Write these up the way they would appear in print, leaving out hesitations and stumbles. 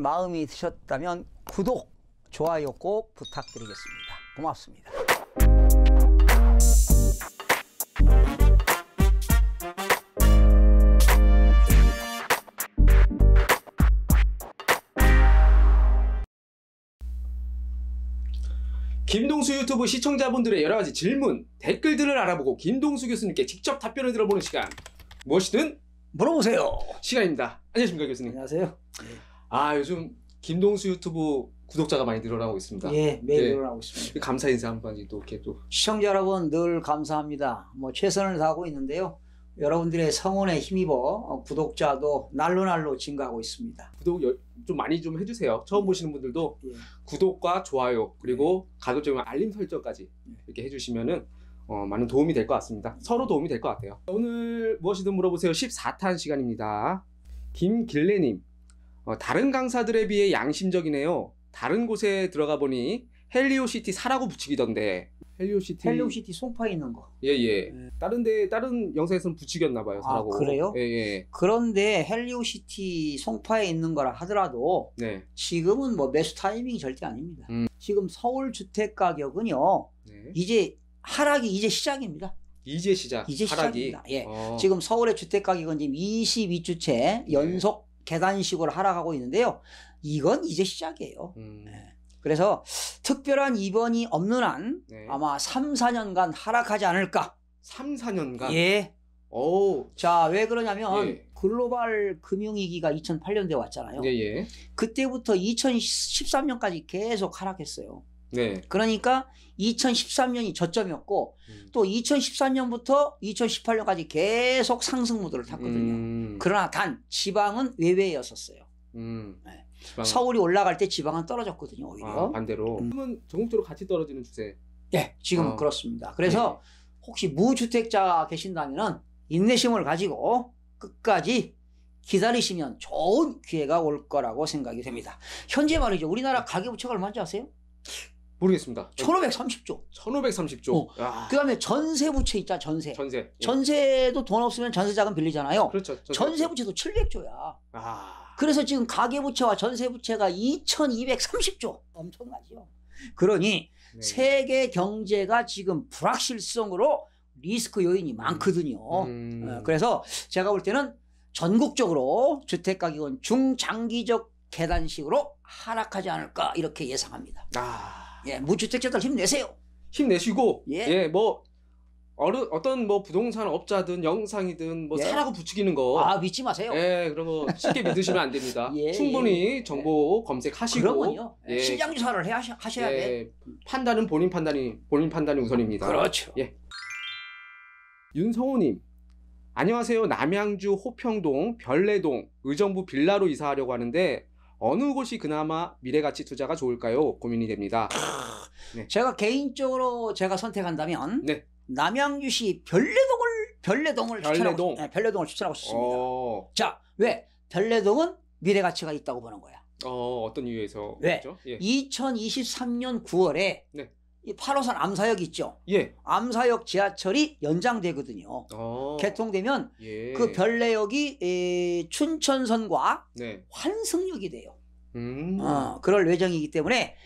마음이 드셨다면 구독, 좋아요 꼭 부탁드리겠습니다. 고맙습니다. 김동수 유튜브 시청자분들의 여러가지 질문, 댓글들을 알아보고 김동수 교수님께 직접 답변을 들어보는 시간, 무엇이든 물어보세요. 시간입니다. 안녕하십니까 교수님. 안녕하세요. 요즘 김동수 유튜브 구독자가 많이 늘어나고 있습니다. 예, 매일 늘어나고 있습니다. 감사 인사 한번 또 이렇게 또. 시청자 여러분 늘 감사합니다. 최선을 다하고 있는데요. 여러분들의 성원에 힘입어 구독자도 날로 증가하고 있습니다. 구독 좀 많이 좀 해주세요. 처음 보시는 분들도 예. 구독과 좋아요 그리고 가급적이면 알림 설정까지 이렇게 해주시면은 많은 도움이 될 것 같습니다. 서로 도움이 될 것 같아요. 오늘 무엇이든 물어보세요 14탄 시간입니다. 김길래님, 다른 강사들에 비해 양심적이네요. 다른 곳에 들어가 보니 헬리오시티 사라고 붙이기던데. 헬리오시티 송파에 있는 거. 예예. 다른 영상에서는 붙이겼나 봐요. 사라고. 아, 그래요? 예예. 그런데 헬리오시티 송파에 있는 거라 하더라도 네. 지금은 매수 타이밍이 절대 아닙니다. 지금 서울 주택 가격은요. 네. 이제 하락이 이제 시작입니다. 이제 시작. 이제 하락이. 시작입니다. 예. 지금 서울의 주택 가격은 지금 22주째 연속 계단식으로 하락하고 있는데요. 이건 이제 시작이에요. 예. 그래서 특별한 이변이 없는 한 아마 3, 4년간 하락하지 않을까. 3, 4년간? 예. 오. 자, 왜 그러냐면 글로벌 금융위기가 2008년도에 왔잖아요. 예예. 그때부터 2013년까지 계속 하락했어요. 네. 그러니까 2013년이 저점이었고 또 2013년부터 2018년까지 계속 상승 모드를 탔거든요. 그러나 단 지방은 외외였었어요. 네. 서울이 올라갈 때 지방은 떨어졌거든요. 오히려. 반대로. 그러면 전국적으로 같이 떨어지는 추세. 네, 지금은 그렇습니다. 그래서 혹시 무주택자 계신다면 인내심을 가지고 끝까지 기다리시면 좋은 기회가 올 거라고 생각이 됩니다. 현재 말이죠. 우리나라 가계부채가 얼마인지 아세요? 모르겠습니다. 1530조. 1530조. 그 다음에 전세부채 있잖아, 전세. 전세도 돈 없으면 전세자금 빌리잖아요. 그렇죠. 전세부채도 700조야. 그래서 지금 가계부채와 전세부채가 2230조. 엄청나죠. 그러니 세계 경제가 지금 불확실성으로 리스크 요인이 많거든요. 그래서 제가 볼 때는 전국적으로 주택가격은 중장기적 계단식으로 하락하지 않을까 이렇게 예상합니다. 예, 무주택자들 힘내세요. 힘내시고 어떤 부동산 업자든 영상이든 사라고 붙이기는 거 믿지 마세요. 그런 거 쉽게 믿으시면 안 됩니다. 충분히 정보 검색하시고 그러면요. 시장 조사를 하셔야 돼. 판단은 본인 판단이 우선입니다. 그렇죠. 윤성호님, 안녕하세요. 남양주 호평동 별내동 의정부 빌라로 이사하려고 하는데 어느 곳이 그나마 미래가치 투자가 좋을까요? 고민이 됩니다. 제가 개인적으로 선택한다면 남양주시 별내동을 추천하고 싶습니다. 자, 왜? 별내동은 미래가치가 있다고 보는 거야. 어떤 이유에서? 왜? 2023년 9월에 8호선 암사역 있죠? 암사역 지하철이 연장되거든요. 개통되면 그 별내역이 춘천선과 환승역이 돼요. 그럴 예정이기 때문에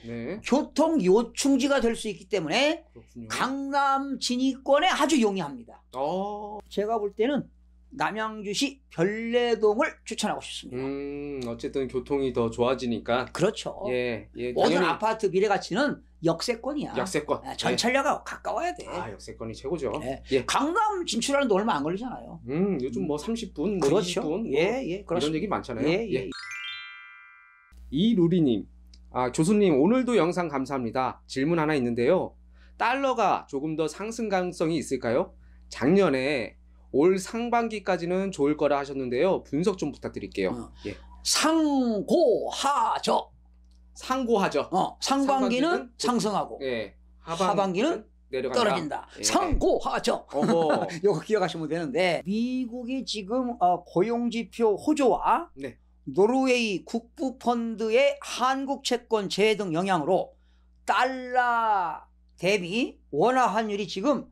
교통 요충지가 될 수 있기 때문에 강남 진입권에 아주 용이합니다. 제가 볼 때는 남양주시 별내동을 추천하고 싶습니다. 어쨌든 교통이 더 좋아지니까. 그렇죠. 모든 아파트 미래가치는 역세권이야. 역세권. 전철역하고 가까워야 돼. 역세권이 최고죠. 강남 진출하는데 얼마 안 걸리잖아요. 요즘 30분, 그렇죠. 20분 이런 얘기 많잖아요. 이루리님, 교수님 오늘도 영상 감사합니다. 질문 하나 있는데요. 달러가 조금 더 상승 가능성이 있을까요? 작년에 올 상반기까지는 좋을 거라 하셨는데요. 분석 좀 부탁드릴게요. 상고하죠. 상반기는 상승하고 하반기는 떨어진다. 상고하죠. 이거 기억하시면 되는데 미국이 지금 고용지표 호조와 노르웨이 국부펀드의 한국 채권 제외 등 영향으로 달러 대비 원화 환율이 지금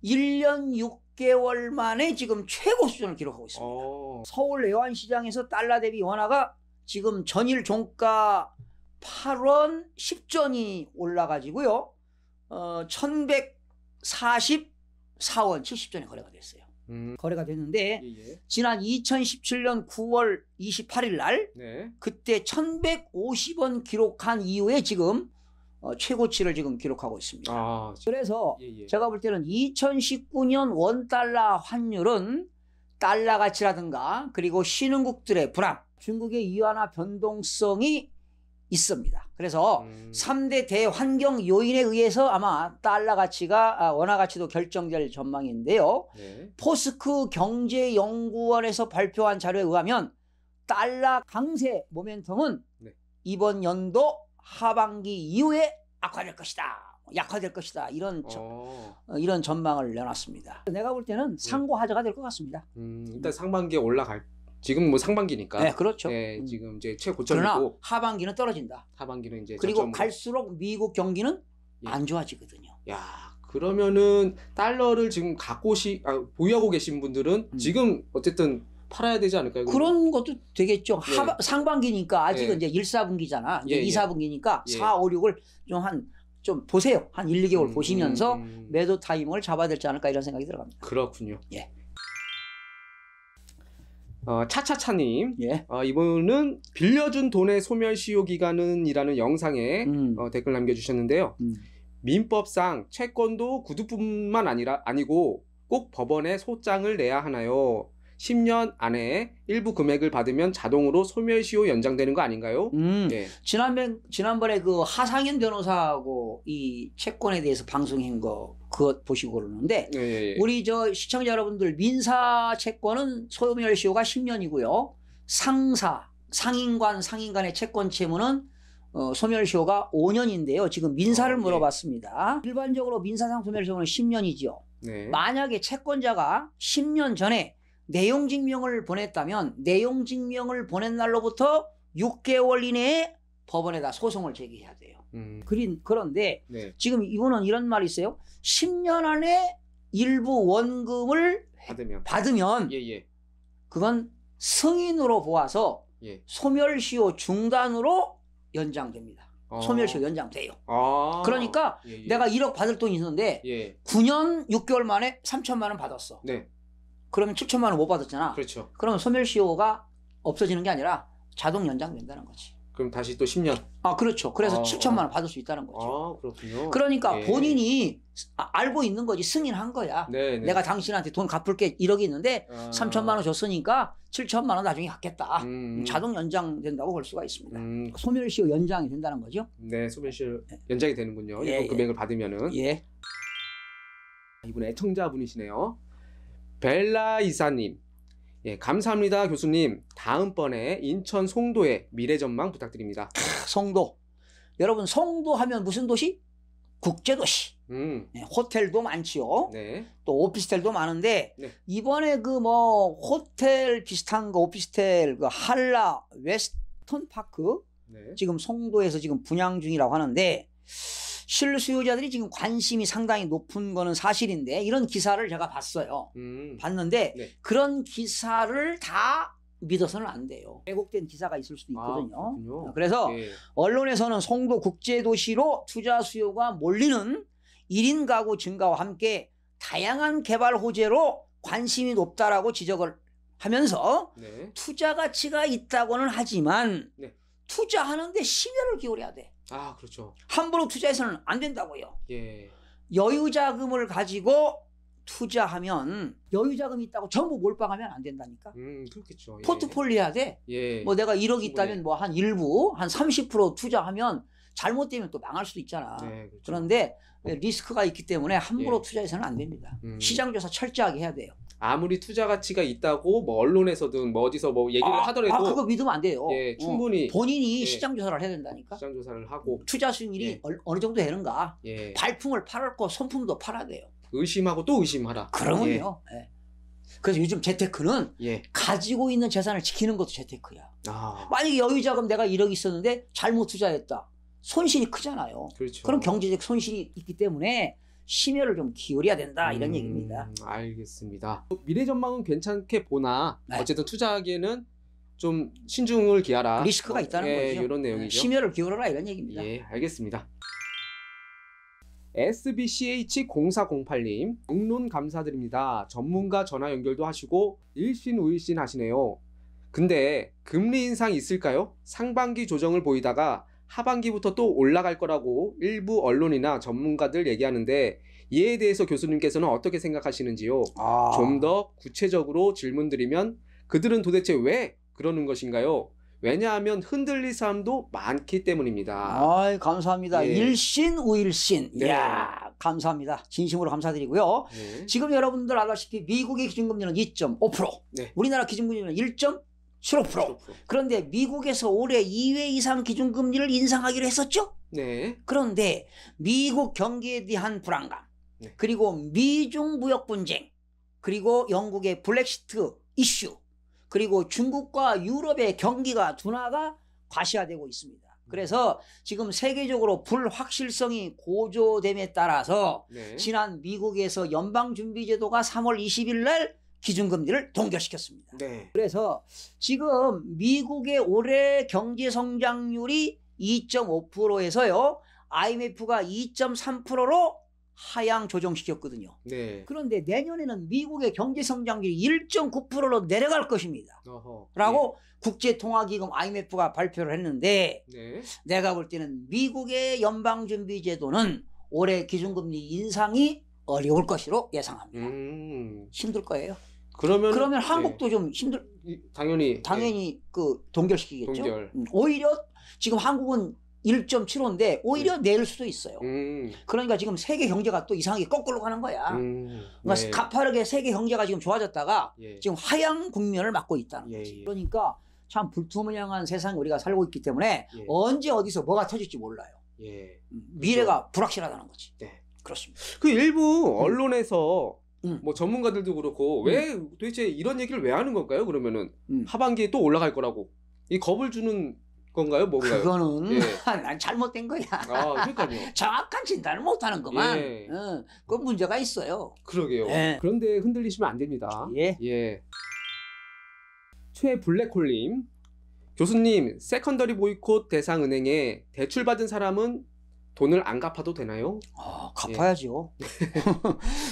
1년 6개월 만에 지금 최고 수준을 기록하고 있습니다. 서울 외환시장에서 달러 대비 원화가 지금 전일 종가 8원 10전이 올라가지고요. 1144원 70전에 거래가 됐어요. 거래가 됐는데 예. 지난 2017년 9월 28일 날 네. 그때 1150원 기록한 이후에 지금 최고치를 지금 기록하고 있습니다. 아, 그래서 예. 제가 볼 때는 2019년 원달러 환율은 달러 가치라든가 그리고 신흥국들의 불황, 중국의 위안화 변동성이 있습니다. 그래서 3대 대환경 요인에 의해서 아마 달러 가치가 원화 가치도 결정될 전망인데요. 네. 포스크 경제연구원에서 발표한 자료에 의하면 달러 강세 모멘텀은 네. 이번 연도 하반기 이후에 악화될 것이다. 약화될 것이다. 이런 전망을 내놨습니다. 내가 볼 때는 상고하자가 될 것 같습니다. 일단 상반기에 올라갈. 지금 뭐 상반기니까. 네, 그렇죠. 네, 지금 이제 최고점이고. 그러나 하반기는 떨어진다. 하반기는 이제 그리고 저점으로. 갈수록 미국 경기는 예. 안 좋아지거든요. 야, 그러면은 달러를 지금 보유하고 계신 분들은 지금 어쨌든 팔아야 되지 않을까요? 그런 것도 되겠죠. 예. 상반기니까 아직은 예. 이제 1, 4분기잖아. 이제 예, 2, 예. 4분기니까 예. 4, 5, 6을 좀 보세요. 한 1, 2개월 보시면서 매도 타이밍을 잡아야 되지 않을까 이런 생각이 들어갑니다. 그렇군요. 예. 차차차님, 예. 이분은 빌려준 돈의 소멸시효 기간은이라는 영상에 댓글 남겨주셨는데요. 민법상 채권도 구두뿐만 아니고 꼭 법원에 소장을 내야 하나요? 10년 안에 일부 금액을 받으면 자동으로 소멸시효 연장되는 거 아닌가요? 예. 지난번에 그 하상현 변호사하고 이 채권에 대해서 방송한 거 그것 보시고 그러는데 예. 우리 저 시청자 여러분들 민사 채권은 소멸시효가 10년이고요. 상인간의 채권 채무는 소멸시효가 5년인데요. 지금 민사를 물어봤습니다. 일반적으로 민사상 소멸시효는 10년이죠. 네. 만약에 채권자가 10년 전에 내용증명을 보냈다면 내용증명을 보낸 날로부터 6개월 이내에 법원에다 소송을 제기해야 돼요. 그런데 네. 지금 이분은 이런 말이 있어요. 10년 안에 일부 원금을 받으면 예. 그건 승인으로 보아서 예. 소멸시효 중단으로 연장됩니다. 소멸시효 연장돼요. 그러니까 예. 내가 1억 받을 돈이 있는데 예. 9년 6개월 만에 3천만 원 받았어. 네. 그러면 7천만 원 못 받았잖아. 그렇죠. 그러면 소멸시효가 없어지는 게 아니라 자동 연장된다는 거지. 그럼 다시 또 10년. 그렇죠. 그래서 7천만 원 받을 수 있다는 거죠. 그렇군요. 그러니까 예. 본인이 알고 있는 거지 승인한 거야. 네. 내가 당신한테 돈 갚을게 1억이 있는데 3천만 원 줬으니까 7천만 원 나중에 갚겠다. 자동 연장된다고 볼 수가 있습니다. 소멸시효 연장이 된다는 거죠. 네, 소멸시효 연장이 되는군요. 예, 일부 금액을 받으면은. 예. 이분 애청자분이시네요. 벨라 이사님. 예, 감사합니다, 교수님. 다음번에 인천 송도의 미래전망 부탁드립니다. 송도. 여러분, 송도 하면 무슨 도시? 국제도시. 네, 호텔도 많지요. 네. 또 오피스텔도 많은데 네. 이번에 그 뭐 호텔 비슷한 거 오피스텔 그 한라 웨스턴 파크 네. 지금 송도에서 지금 분양 중이라고 하는데 실수요자들이 지금 관심이 상당히 높은 거는 사실인데 이런 기사를 제가 봤어요. 봤는데 네. 그런 기사를 다 믿어서는 안 돼요. 왜곡된 기사가 있을 수도 있거든요. 그래서 예. 언론에서는 송도 국제도시로 투자 수요가 몰리는 1인 가구 증가와 함께 다양한 개발 호재로 관심이 높다라고 지적을 하면서 네. 투자 가치가 있다고는 하지만 네. 투자하는데 심혈을 기울여야 돼. 그렇죠. 함부로 투자해서는 안 된다고요. 예. 여유 자금을 가지고 투자하면 여유 자금이 있다고 전부 몰빵하면 안 된다니까. 그렇겠죠. 예. 포트폴리오 해야 돼. 예. 뭐 내가 1억이 충분히. 있다면 뭐 한 일부 한 30% 투자하면 잘못되면 또 망할 수도 있잖아. 네, 그렇죠. 그런데 리스크가 있기 때문에 함부로 예. 투자해서는 안 됩니다. 시장 조사 철저하게 해야 돼요. 아무리 투자 가치가 있다고 뭐 언론에서든 뭐 어디서 뭐 얘기를 하더라도 그거 믿으면 안 돼요. 예, 충분히 본인이 예. 시장 조사를 해야 된다니까. 시장 조사를 하고 투자 수익률이 예. 어느 정도 되는가. 예. 발품을 팔았고 손품도 팔아야 돼요. 의심하고 또 의심하라. 그러면요. 예. 그래서 요즘 재테크는 예. 가지고 있는 재산을 지키는 것도 재테크야. 아, 만약에 여유자금 내가 1억 있었는데 잘못 투자했다. 손실이 크잖아요. 그렇죠. 그럼 경제적 손실이 있기 때문에 심혈을 좀 기울여야 된다 이런 얘기입니다. 알겠습니다. 미래 전망은 괜찮게 보나 네. 어쨌든 투자하기에는 좀 신중을 기하라. 리스크가 있다는 거죠. 이런 내용이죠. 심혈을 기울여라 이런 얘기입니다. 예, 알겠습니다. SBCH0408님, 영론 감사드립니다. 전문가 전화 연결도 하시고 일신우일신 하시네요. 근데 금리 인상 있을까요? 상반기 조정을 보이다가 하반기부터 또 올라갈 거라고 일부 언론이나 전문가들 얘기하는데 이에 대해서 교수님께서는 어떻게 생각하시는지요? 좀 더 구체적으로 질문드리면 그들은 도대체 왜 그러는 것인가요? 왜냐하면 흔들릴 사람도 많기 때문입니다. 감사합니다. 예. 일신우일신. 네. 이야, 감사합니다. 진심으로 감사드리고요. 네. 지금 여러분들 알다시피 미국의 기준금리는 2.5%, 네. 우리나라 기준금리는 1.75%. 그런데 미국에서 올해 2회 이상 기준금리를 인상하기로 했었죠? 네. 그런데 미국 경기에 대한 불안감, 네. 그리고 미중 무역 분쟁, 그리고 영국의 브렉시트 이슈, 그리고 중국과 유럽의 경기가 둔화가 과시화되고 있습니다. 그래서 지금 세계적으로 불확실성이 고조됨에 따라서 네. 지난 미국에서 연방준비제도가 3월 20일 날 기준금리를 동결시켰습니다. 네. 그래서 지금 미국의 올해 경제 성장률이 2.5%에서요, IMF가 2.3%로 하향 조정시켰거든요. 네. 그런데 내년에는 미국의 경제 성장률이 1.9%로 내려갈 것입니다. 어허. 라고 국제통화기금 IMF가 발표를 했는데, 네. 내가 볼 때는 미국의 연방준비제도는 올해 기준금리 인상이 어려울 것으로 예상합니다. 힘들 거예요. 그러면 한국도 좀 당연히 그 동결시키겠죠. 동결. 오히려 지금 한국은 1.75인데 오히려 내릴 수도 있어요. 그러니까 지금 세계 경제가 또 이상하게 거꾸로 가는 거야. 그러니까 네. 가파르게 세계 경제가 지금 좋아졌다가 예. 지금 하향 국면을 맞고 있다는 거지. 예. 그러니까 참 불투명한 세상에 우리가 살고 있기 때문에 예. 언제 어디서 뭐가 터질지 몰라요. 예. 미래가 불확실하다는 거지. 네. 그렇습니다. 그 일부 언론에서 뭐 전문가들도 그렇고 왜 도대체 이런 얘기를 왜 하는 건가요? 그러면은 하반기에 또 올라갈 거라고 이 겁을 주는 건가요? 뭔가요? 그거는 예. 난 잘못된 거야. 그러니까요. 정확한 진단을 못하는 것만. 예. 그 문제가 있어요. 그러게요. 예. 그런데 흔들리시면 안 됩니다. 예. 최블랙홀님, 교수님, 세컨더리 보이콧 대상 은행에 대출 받은 사람은 돈을 안 갚아도 되나요? 갚아야죠.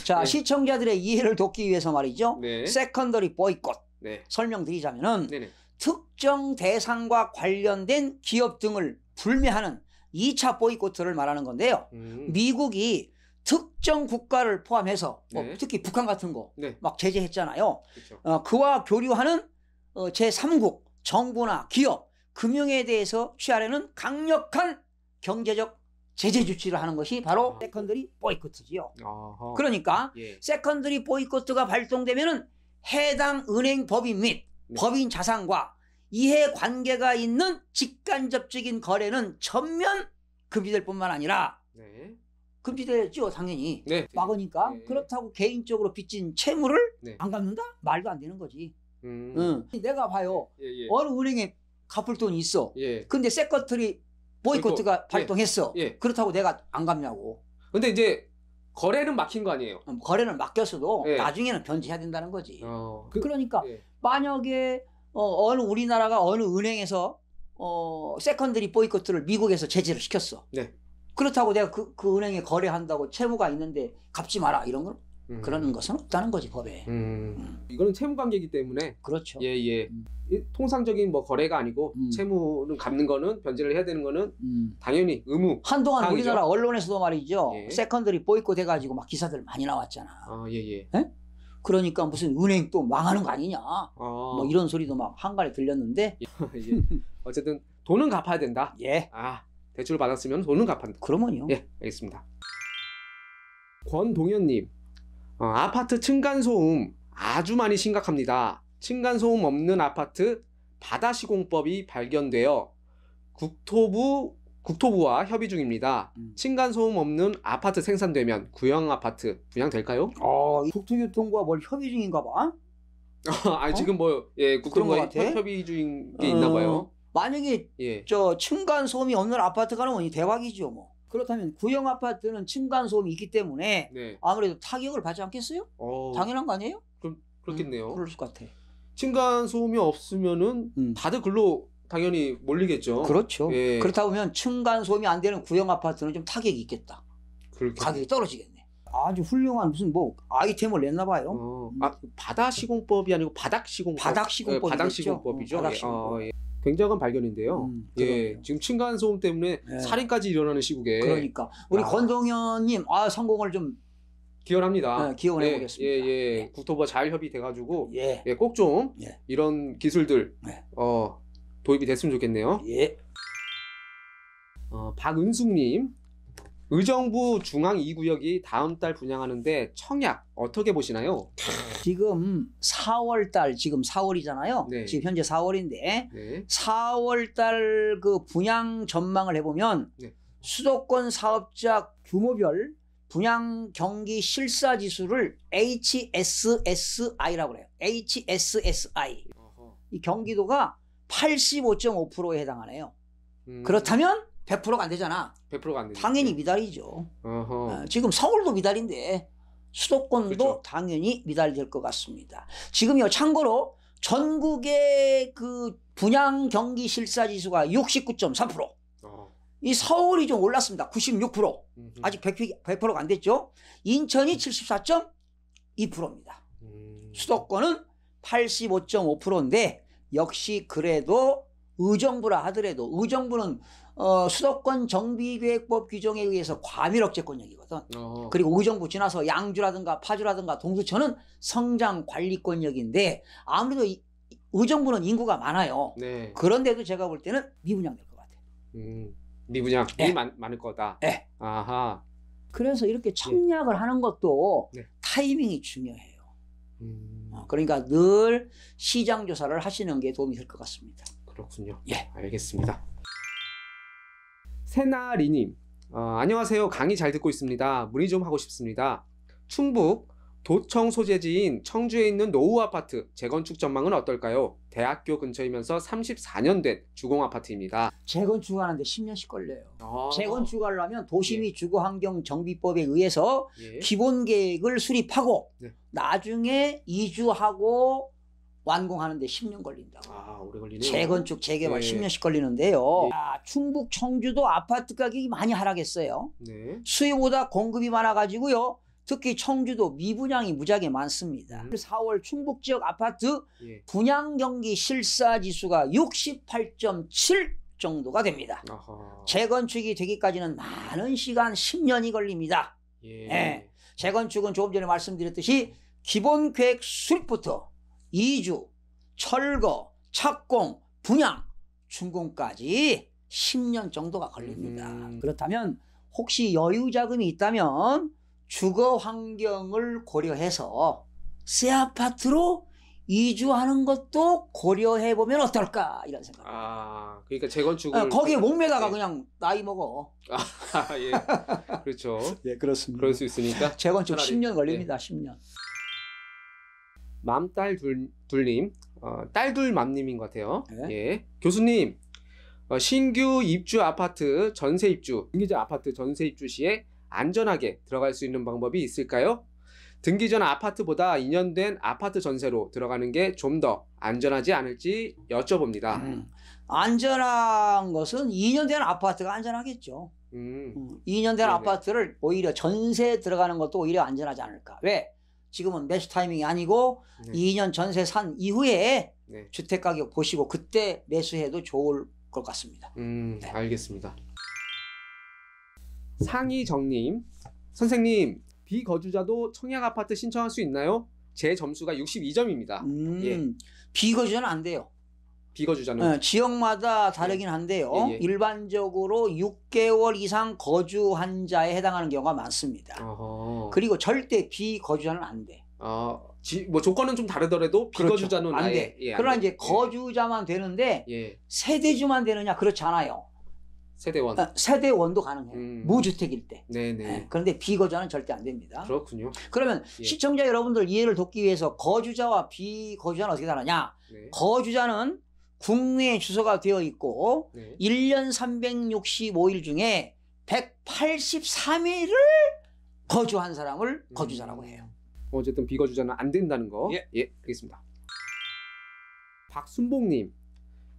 자, 네. 시청자들의 이해를 돕기 위해서 말이죠. 네. 세컨더리 보이콧 네. 설명드리자면은 네네. 특정 대상과 관련된 기업 등을 불매하는 2차 보이콧을 말하는 건데요. 미국이 특정 국가를 포함해서 네. 특히 북한 같은 거 막 네. 제재했잖아요. 그렇죠. 그와 교류하는 제3국 정부나 기업, 금융에 대해서 취하려는 강력한 경제적 제재 조치를 하는 것이 바로 세컨더리 보이콧이지요. 아하. 그러니까 예. 세컨더리 보이콧가 발동되면은 해당 은행 법인 및 네. 법인 자산과 이해 관계가 있는 직간접적인 거래는 전면 금지될 뿐만 아니라 네. 금지되죠, 당연히. 네. 막으니까. 네. 그렇다고 개인적으로 빚진 채무를 네. 안 갚는다? 말도 안 되는 거지. 음. 내가 봐요. 예. 어느 은행에 갚을 돈이 있어. 예. 근데 세컨더리 보이콧가 발동했어. 예. 그렇다고 내가 안 갚냐고. 근데 이제 거래는 막힌 거 아니에요? 거래는 맡겼어도 예. 나중에는 변제해야 된다는 거지. 그러니까 예. 만약에 어느 우리나라가 어느 은행에서 세컨더리 보이콧을 미국에서 제재를 시켰어. 네. 그렇다고 내가 그 은행에 거래한다고 채무가 있는데 갚지 마라 이런 건 그런 것은 없다는 거지, 법에. 이거는 채무 관계이기 때문에. 그렇죠. 예. 이 통상적인 뭐 거래가 아니고 채무를 갚는 거는 변제를 해야 되는 거는 당연히 의무. 한동안 사항이죠. 우리나라 언론에서도 말이죠. 예. 세컨더리 보이콧 해가지고 막 기사들 많이 나왔잖아. 예. 그러니까 무슨 은행 또 망하는 거 아니냐. 뭐 이런 소리도 막 한간에 들렸는데. 예. 어쨌든 돈은 갚아야 된다. 예. 대출을 받았으면 돈은 갚아야 된다. 그러면요. 예, 알겠습니다. 권동현님, 아파트 층간소음 아주 많이 심각합니다. 층간소음 없는 아파트 바다시공법이 발견되어 국토부와 협의 중입니다. 층간소음 없는 아파트 생산되면 구형 아파트 분양될까요? 국토교통부와 뭘 협의 중인가 봐. 지금 국토부와 협의 중인 게 있나 봐요. 만약에 층간소음이 없는 아파트가 나오니 대박이죠, 뭐. 그렇다면 구형 아파트는 층간소음이 있기 때문에 아무래도 타격을 받지 않겠어요? 당연한 거 아니에요? 그렇겠네요. 그럴 것 같아. 층간 소음이 없으면은 다들 글로 당연히 몰리겠죠. 그렇죠. 예. 그렇다 보면 층간 소음이 안 되는 구형 아파트는 좀 타격이 있겠다. 그렇게. 가격이 떨어지겠네. 아주 훌륭한 무슨 뭐 아이템을 냈나 봐요. 바다 시공법이 아니고 바닥 시공법. 바닥 시공법이죠. 바닥 시공법이죠. 바닥 시공법. 예. 굉장한 발견인데요. 예, 그러네요. 지금 층간 소음 때문에 예. 살인까지 일어나는 시국에 그러니까 우리 권동현님 성공을 좀 기원합니다. 기원해 보겠습니다. 예. 국토부와 잘 협의돼가지고 예. 꼭 좀 예. 이런 기술들 예. 도입이 됐으면 좋겠네요. 예. 박은숙님, 의정부 중앙 2구역이 다음 달 분양하는데 청약 어떻게 보시나요? 지금 4월 달 지금 4월이잖아요. 네. 지금 현재 4월인데 네. 4월 달 그 분양 전망을 해보면 네. 수도권 사업자 규모별 분양 경기 실사 지수를 HSSI라고 그래요. HSSI. 이 경기도가 85.5%에 해당하네요. 그렇다면 100%가 안 되잖아. 100%가 안 되죠. 당연히 미달이죠. 어허. 지금 서울도 미달인데 수도권도 그렇죠. 당연히 미달될 것 같습니다. 지금요 참고로 전국의 그 분양 경기 실사 지수가 69.3%. 이 서울이 좀 올랐습니다. 96%. 아직 100%가 안 됐죠. 인천이 74.2%입니다. 수도권은 85.5%인데 역시 그래도 의정부라 하더라도 의정부는 수도권 정비계획법 규정에 의해서 과밀억제권역이거든. 그리고 의정부 지나서 양주라든가 파주라든가 동두천은 성장관리권역인데 아무래도 의정부는 인구가 많아요. 네. 그런데도 제가 볼 때는 미분양될 것 같아요. 미분양이 네. 많을 거다. 네. 아하. 그래서 이렇게 청약을 하는 것도 네. 타이밍이 중요해요. 그러니까 늘 시장 조사를 하시는 게 도움이 될 것 같습니다. 그렇군요. 예. 알겠습니다. 세나리님, 안녕하세요. 강의 잘 듣고 있습니다. 문의 좀 하고 싶습니다. 충북 도청 소재지인 청주에 있는 노후 아파트 재건축 전망은 어떨까요? 대학교 근처이면서 34년 된 주공 아파트입니다. 재건축하는데 10년씩 걸려요. 아. 재건축하려면 도시및 주거환경정비법에 의해서 예. 기본 계획을 수립하고 네. 나중에 이주하고 완공하는데 10년 걸린다고. 오래 걸리네요. 재건축, 재개발 예. 10년씩 걸리는데요. 예. 충북 청주도 아파트 가격이 많이 하락했어요. 네. 수요보다 공급이 많아가지고요. 특히 청주도 미분양이 무지하게 많습니다. 4월 충북 지역 아파트 예. 분양 경기 실사 지수가 68.7 정도가 됩니다. 아하. 재건축이 되기까지는 많은 시간 10년이 걸립니다. 예. 예. 재건축은 조금 전에 말씀드렸듯이 기본 계획 수립부터 이주, 철거, 착공, 분양, 준공까지 10년 정도가 걸립니다. 그렇다면 혹시 여유 자금이 있다면 주거 환경을 고려해서 새 아파트로 이주하는 것도 고려해 보면 어떨까 이런 생각. 그러니까 재건축을 거기에 목매다가 예. 그냥 나이 먹어. 예. 그렇죠. 예, 그렇습니다. 그럴 수 있으니까 재건축 차라리, 10년 걸립니다. 10년. 맘딸 둘님, 딸둘 맘님인 것 같아요. 네. 예. 교수님, 신규 입주 아파트 전세 입주, 등기자 아파트 전세 입주 시에 안전하게 들어갈 수 있는 방법이 있을까요? 등기 전 아파트보다 2년 된 아파트 전세로 들어가는 게 좀 더 안전하지 않을지 여쭤봅니다. 안전한 것은 2년 된 아파트가 안전하겠죠. 2년 된 네네. 아파트를 오히려 전세 들어가는 것도 오히려 안전하지 않을까. 왜? 지금은 매수 타이밍이 아니고 네. 2년 전세 산 이후에 네. 주택 가격 보시고 그때 매수해도 좋을 것 같습니다. 네. 알겠습니다. 상희정님, 선생님, 비거주자도 청약 아파트 신청할 수 있나요? 제 점수가 62점입니다. 예. 비거주자는 안 돼요. 비거주자는 지역마다 다르긴 한데요. 예, 예. 일반적으로 6개월 이상 거주한 자에 해당하는 경우가 많습니다. 그리고 절대 비거주자는 안 돼. 뭐 조건은 좀 다르더라도 비거주자는 그렇죠. 안 돼. 예, 안 그러나 돼. 이제 거주자만 되는데 예. 세대주만 되느냐 그렇지 않아요. 세대원. 세대원도 가능해요. 무주택일 때. 네네. 그런데 비거주자는 절대 안 됩니다. 그렇군요. 그러면 예. 시청자 여러분들 이해를 돕기 위해서 거주자와 비거주자는 어떻게 다르냐? 네. 거주자는 국내 주소가 되어 있고 네. 1년 365일 중에 183일을 거주한 사람을 거주자라고 해요. 어쨌든 비거주자는 안 된다는 거. 예. 예, 알겠습니다. 박순봉님,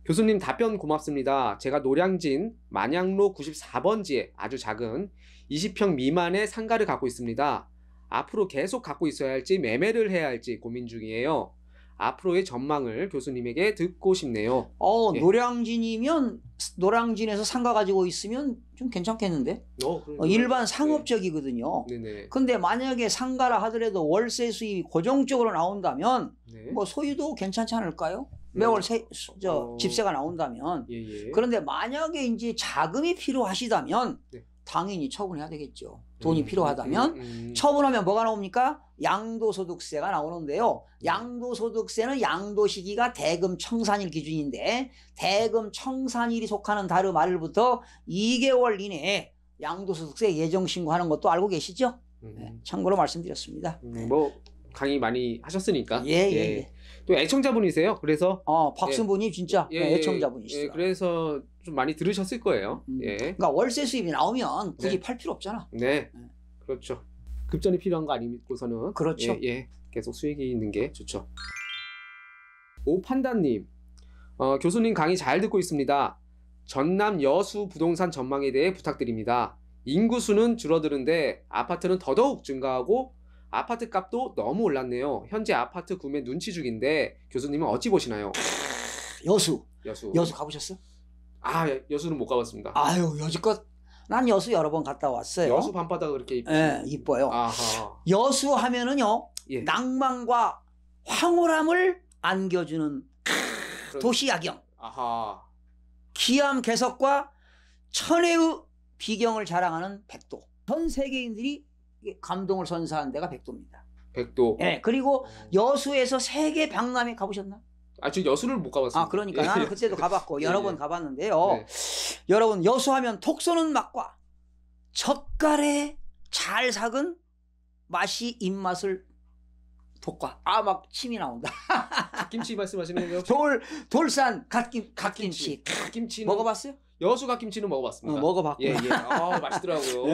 교수님 답변 고맙습니다. 제가 노량진 만양로 94번지에 아주 작은 20평 미만의 상가를 갖고 있습니다. 앞으로 계속 갖고 있어야 할지 매매를 해야 할지 고민 중이에요. 앞으로의 전망을 교수님에게 듣고 싶네요. 예. 노량진이면 노량진에서 상가 가지고 있으면 좀 괜찮겠는데? 일반 상업적이거든요. 네네. 근데 만약에 상가라 하더라도 월세 수입이 고정적으로 나온다면 네. 뭐 소유도 괜찮지 않을까요? 매월 집세가 나온다면. 예. 그런데 만약에 이제 자금이 필요하시다면 네. 당연히 처분해야 되겠죠. 돈이 필요하다면 처분하면 뭐가 나옵니까? 양도소득세가 나오는데요. 양도소득세는 양도시기가 대금 청산일 기준인데 대금 청산일이 속하는 달의 말일부터 2개월 이내에 양도소득세 예정신고하는 것도 알고 계시죠? 네, 참고로 말씀드렸습니다. 뭐 강의 많이 하셨으니까. 예. 또 애청자분이세요. 그래서 박순보님 진짜 애청자분이시죠. 그래서 좀 많이 들으셨을 거예요. 그러니까 월세 수입이 나오면 굳이 팔 필요 없잖아. 네. 그렇죠. 급전이 필요한 거 아니고서는 그렇죠. 계속 수익이 있는 게 좋죠. 오판다님, 교수님 강의 잘 듣고 있습니다. 전남 여수 부동산 전망에 대해 부탁드립니다. 인구수는 줄어드는데 아파트는 더더욱 증가하고 아파트 값도 너무 올랐네요. 현재 아파트 구매 눈치 중인데 교수님은 어찌 보시나요? 여수 가보셨어? 여수는 못 가봤습니다. 아유, 여지껏 난 여수 여러 번 갔다 왔어요. 여수 밤바다가 그렇게 이뻐요. 아하. 여수 하면은요, 낭만과 황홀함을 안겨주는 도시 야경. 아하. 기암 개석과 천혜의 비경을 자랑하는 백도. 전 세계인들이 감동을 선사한 데가 백도입니다. 백도. 네, 그리고 여수에서 세계 박람회 가보셨나? 지금 여수를 못 가봤습니다. 그러니까 나는 그때도 가봤고 여러 번 가봤는데요. 여러분, 여수하면 톡 쏘는 맛과 젓갈에 잘 삭은 맛이 입맛을 돋과. 막 침이 나온다. 갓김치 말씀하시는 거요? 돌산 갓김치. 갓김치 먹어봤어요? 여수 갓김치는 먹어봤습니다. 먹어봤고. 맛있더라고요.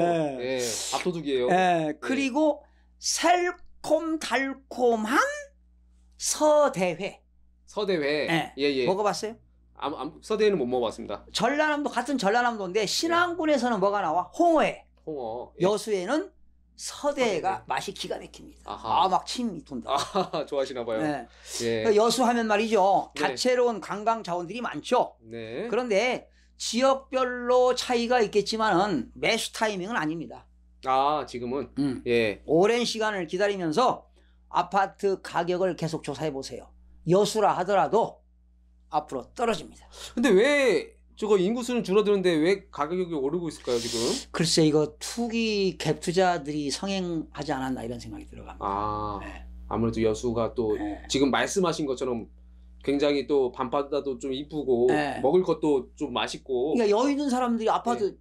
밥도둑이에요. 그리고 새콤달콤한 서대회. 먹어봤어요? 서대회는 못 먹어봤습니다. 전라남도 같은 전라남도인데 신안군에서는 뭐가 나와? 홍어. 여수에는 서대회가 맛이 기가 막힙니다. 막 침이 돈다. 좋아하시나 봐요. 여수 하면 말이죠. 다채로운 관광 자원들이 많죠. 그런데 지역별로 차이가 있겠지만은 매수 타이밍은 아닙니다. 지금은 오랜 시간을 기다리면서 아파트 가격을 계속 조사해 보세요. 여수라 하더라도 앞으로 떨어집니다. 근데 왜 저거 인구수는 줄어드는데 왜 가격이 오르고 있을까요, 지금? 글쎄, 이거 투기 갭 투자들이 성행하지 않았나 이런 생각이 들어갑니다. 아무래도 여수가 또 지금 말씀하신 것처럼 굉장히 또 밤바다도 좀 이쁘고 먹을 것도 좀 맛있고. 그러니까 여유 있는 사람들이 아파트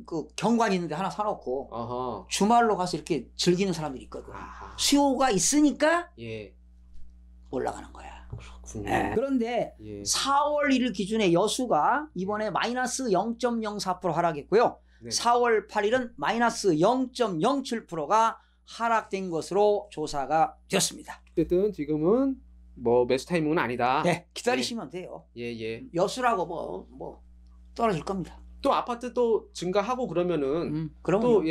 그 경관 있는데 하나 사놓고 주말로 가서 이렇게 즐기는 사람들이 있거든. 수요가 있으니까 올라가는 거야. 그렇군요. 그런데 4월 1일 기준에 여수가 이번에 마이너스 0.04% 하락했고요. 4월 8일은 마이너스 0.07%가 하락된 것으로 조사가 되었습니다. 어쨌든 지금은 뭐 매수 타이밍은 아니다. 기다리시면 돼요. 여수라고 뭐 떨어질 겁니다. 또 아파트 또 증가하고 그러면은 또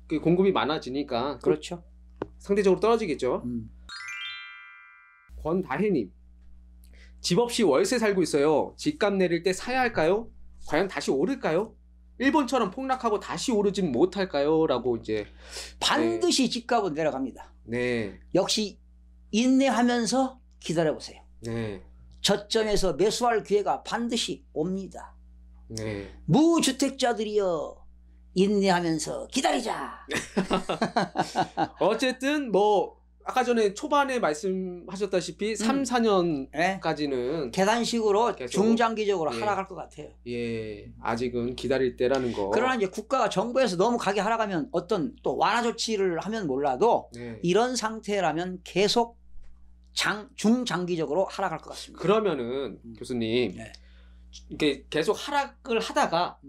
그 공급이 많아지니까 그렇죠. 상대적으로 떨어지겠죠. 권다혜님, 집 없이 월세 살고 있어요. 집값 내릴 때 사야 할까요? 과연 다시 오를까요? 일본처럼 폭락하고 다시 오르진 못할까요? 라고 이제 반드시 집값은 내려갑니다. 역시 인내하면서 기다려보세요. 저점에서 매수할 기회가 반드시 옵니다. 무주택자들이여 인내하면서 기다리자. 어쨌든 뭐 아까 전에 초반에 말씀하셨다시피 3, 4년까지는 계단식으로 중장기적으로 하락할 것 같아요. 아직은 기다릴 때라는 거. 그러나 이제 국가가 정부에서 너무 가게 하락하면 어떤 또 완화 조치를 하면 몰라도 이런 상태라면 계속 중장기적으로 하락할 것 같습니다. 그러면은 교수님 이렇게 계속 하락을 하다가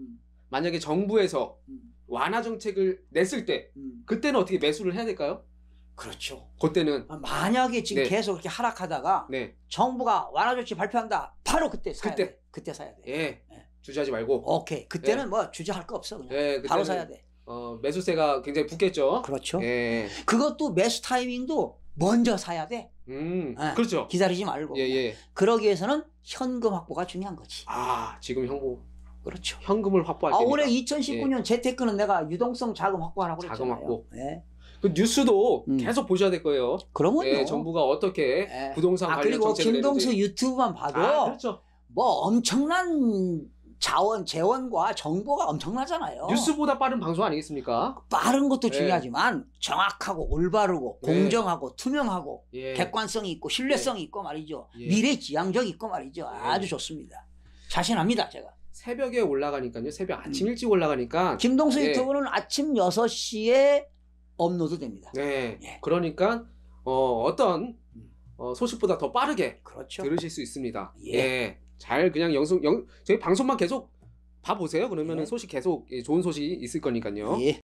만약에 정부에서 완화 정책을 냈을 때 그때는 어떻게 매수를 해야 될까요? 그렇죠. 그때는 만약에 지금 네. 계속 이렇게 하락하다가 네. 정부가 완화 조치 발표한다. 바로 그때 사야 돼. 그때 사야 돼. 예. 네. 주저하지 말고. 오케이. 그때는 뭐 주저할 거 없어 그냥. 예, 바로 그때는 사야 돼. 매수세가 굉장히 붙겠죠. 그렇죠. 예. 그것도 매수 타이밍도 먼저 사야 돼. 네. 그렇죠. 기다리지 말고. 예, 예. 그러기 위해서는 현금 확보가 중요한 거지. 아, 지금 그렇죠. 현금을 확보할 때니까. 올해 2019년 재테크는 내가 유동성 자금 확보하라고 자금 그랬잖아요. 확보. 네. 그 뉴스도 계속 보셔야 될 거예요. 그러면요. 예, 정부가 어떻게 네. 부동산 관련 그리고 정책을 김동수 내는지. 유튜브만 봐도 그렇죠. 뭐 엄청난 재원과 정보가 엄청나잖아요. 뉴스보다 빠른 방송 아니겠습니까? 빠른 것도 네. 중요하지만 정확하고 올바르고 네. 공정하고 투명하고 예. 객관성이 있고 신뢰성이 있고 말이죠. 예. 미래지향적 있고 말이죠. 아주 좋습니다. 자신합니다 제가. 새벽에 올라가니까요. 새벽 아침 일찍 올라가니까. 김동수 예. 유튜브는 아침 6시에 업로드 됩니다. 네. 예. 그러니까 어떤 소식보다 더 빠르게 그렇죠. 들으실 수 있습니다. 예. 예. 잘 그냥 저희 방송만 계속 봐보세요. 그러면은 예. 소식 계속 좋은 소식이 있을 거니까요. 예.